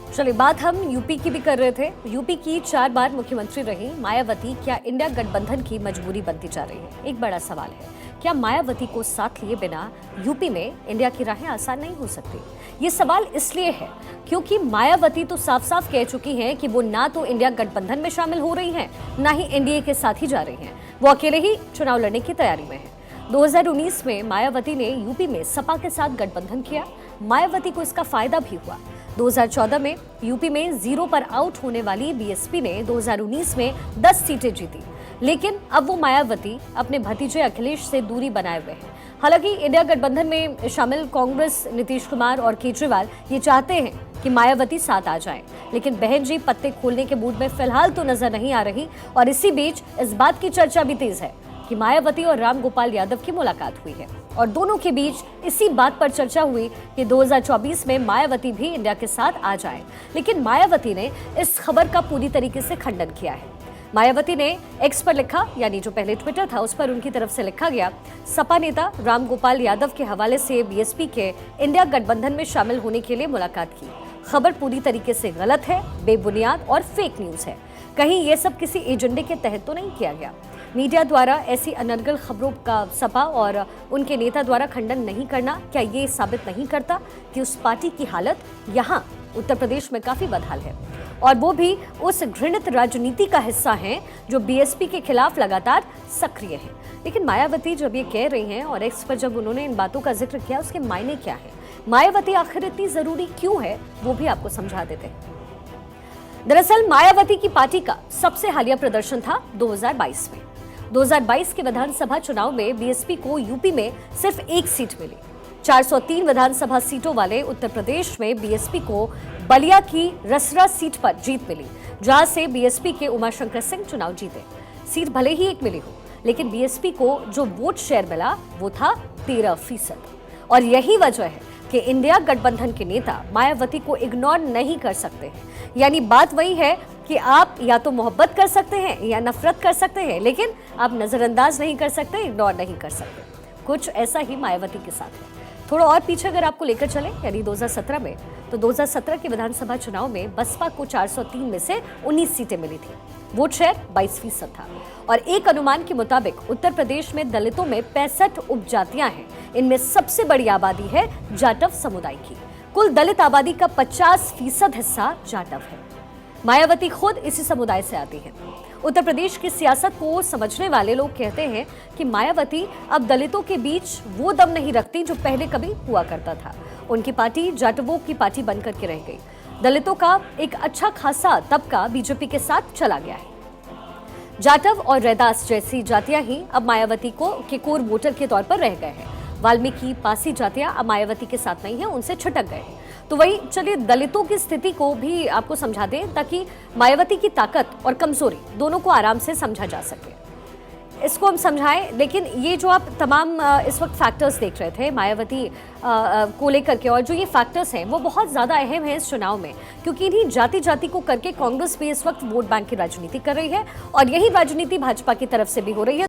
चलिए बात हम यूपी की भी कर रहे थे। यूपी की 4 बार मुख्यमंत्री रही मायावती क्या इंडिया गठबंधन की मजबूरी बनती जा रही है? एक बड़ा सवाल है, क्या मायावती को साथ लिए बिना यूपी में इंडिया की राहें आसान नहीं हो सकती? ये सवाल इसलिए है क्योंकि मायावती तो साफ साफ कह चुकी हैं कि वो ना तो इंडिया गठबंधन में शामिल हो रही हैं, ना ही एनडीए के साथ ही जा रही हैं। वो अकेले ही चुनाव लड़ने की तैयारी में है। 2019 में मायावती ने यूपी में सपा के साथ गठबंधन किया। मायावती को इसका फायदा भी हुआ। 2014 में यूपी में 0 पर आउट होने वाली बीएसपी ने 2019 में 10 सीटें जीती, लेकिन अब वो मायावती अपने भतीजे अखिलेश से दूरी बनाए हुए हैं। हालांकि इंडिया गठबंधन में शामिल कांग्रेस, नीतीश कुमार और केजरीवाल ये चाहते हैं कि मायावती साथ आ जाएं, लेकिन बहन जी पत्ते खोलने के मूड में फिलहाल तो नजर नहीं आ रही। और इसी बीच इस बात की चर्चा भी तेज है कि मायावती और राम गोपाल यादव की मुलाकात हुई है और दोनों के बीच इसी बात पर चर्चा हुई कि 2024 में मायावती भी इंडिया के साथ आ जाएं। लेकिन मायावती ने इस खबर का पूरी तरीके से खंडन किया है। मायावती ने एक्स पर लिखा, यानी जो पहले ट्विटर था उस पर उनकी तरफ से लिखा गया, सपा नेता राम गोपाल यादव के हवाले से बीएसपी के इंडिया गठबंधन में शामिल होने के लिए मुलाकात की। खबर पूरी तरीके से गलत है, बेबुनियाद और फेक न्यूज है। कहीं ये सब किसी एजेंडे के तहत तो नहीं किया गया। मीडिया द्वारा ऐसी अनर्गल खबरों का सपा और उनके नेता द्वारा खंडन नहीं करना क्या ये साबित नहीं करता कि उस पार्टी की हालत यहाँ उत्तर प्रदेश में काफी बदहाल है, और वो भी उस घृणित राजनीति का हिस्सा हैं जो बीएसपी के खिलाफ लगातार सक्रिय है। लेकिन मायावती जब ये कह रही हैं और एक्स पर जब उन्होंने इन बातों का जिक्र किया, उसके मायने क्या है? मायावती आखिर इतनी जरूरी क्यों है, वो भी आपको समझा देते हैं। दरअसल मायावती की पार्टी का सबसे हालिया प्रदर्शन था 2022 में। 2022 के विधानसभा चुनाव में बीएसपी को यूपी में सिर्फ एक सीट मिली। 403 विधानसभा सीटों वाले उत्तर प्रदेश में बीएसपी को बलिया की रसरा सीट पर जीत मिली, जहां से बीएसपी के उमाशंकर सिंह चुनाव जीते। सीट भले ही एक मिली हो, लेकिन बीएसपी को जो वोट शेयर मिला वो था 13%। और यही वजह है कि इंडिया गठबंधन के नेता मायावती को इग्नोर नहीं कर सकते हैं। यानी बात वही है कि आप या तो मोहब्बत कर सकते हैं या नफरत कर सकते हैं, लेकिन आप नजरअंदाज नहीं कर सकते, इग्नोर नहीं कर सकते। कुछ ऐसा ही मायावती के साथ है। थोड़ा और पीछे अगर आपको लेकर चले, यानी 2017 में, तो 2017 के विधानसभा चुनाव में बसपा को 403 में से 19 सीटें मिली थी। वोट शेयर 22% था। और एक अनुमान के मुताबिक उत्तर प्रदेश में दलितों में 65 उपजातियां हैं। इनमें सबसे बड़ी आबादी है जाटव समुदाय की। कुल दलित आबादी का 50% हिस्सा जाटव है। मायावती खुद इसी समुदाय से आती है। उत्तर प्रदेश की सियासत को समझने वाले लोग कहते हैं कि मायावती अब दलितों के बीच वो दम नहीं रखती जो पहले कभी हुआ करता था। उनकी पार्टी जाटवों की पार्टी बनकर के रह गई। दलितों का एक अच्छा खासा तबका बीजेपी के साथ चला गया है। जाटव और रैदास जैसी जातियां ही अब मायावती के कोर वोटर के तौर पर रह गए हैं। वाल्मीकि, पासी जातियां अब मायावती के साथ नहीं है, उनसे छिटक गए हैं। तो वही चलिए दलितों की स्थिति को भी आपको समझा दें, ताकि मायावती की ताकत और कमजोरी दोनों को आराम से समझा जा सके। इसको हम समझाएं, लेकिन ये जो आप तमाम इस वक्त फैक्टर्स देख रहे थे मायावती को लेकर के, और जो ये फैक्टर्स हैं वो बहुत ज़्यादा अहम है इस चुनाव में, क्योंकि इन्हीं जाति जाति को करके कांग्रेस भी इस वक्त वोट बैंक की राजनीति कर रही है, और यही राजनीति भाजपा की तरफ से भी हो रही है।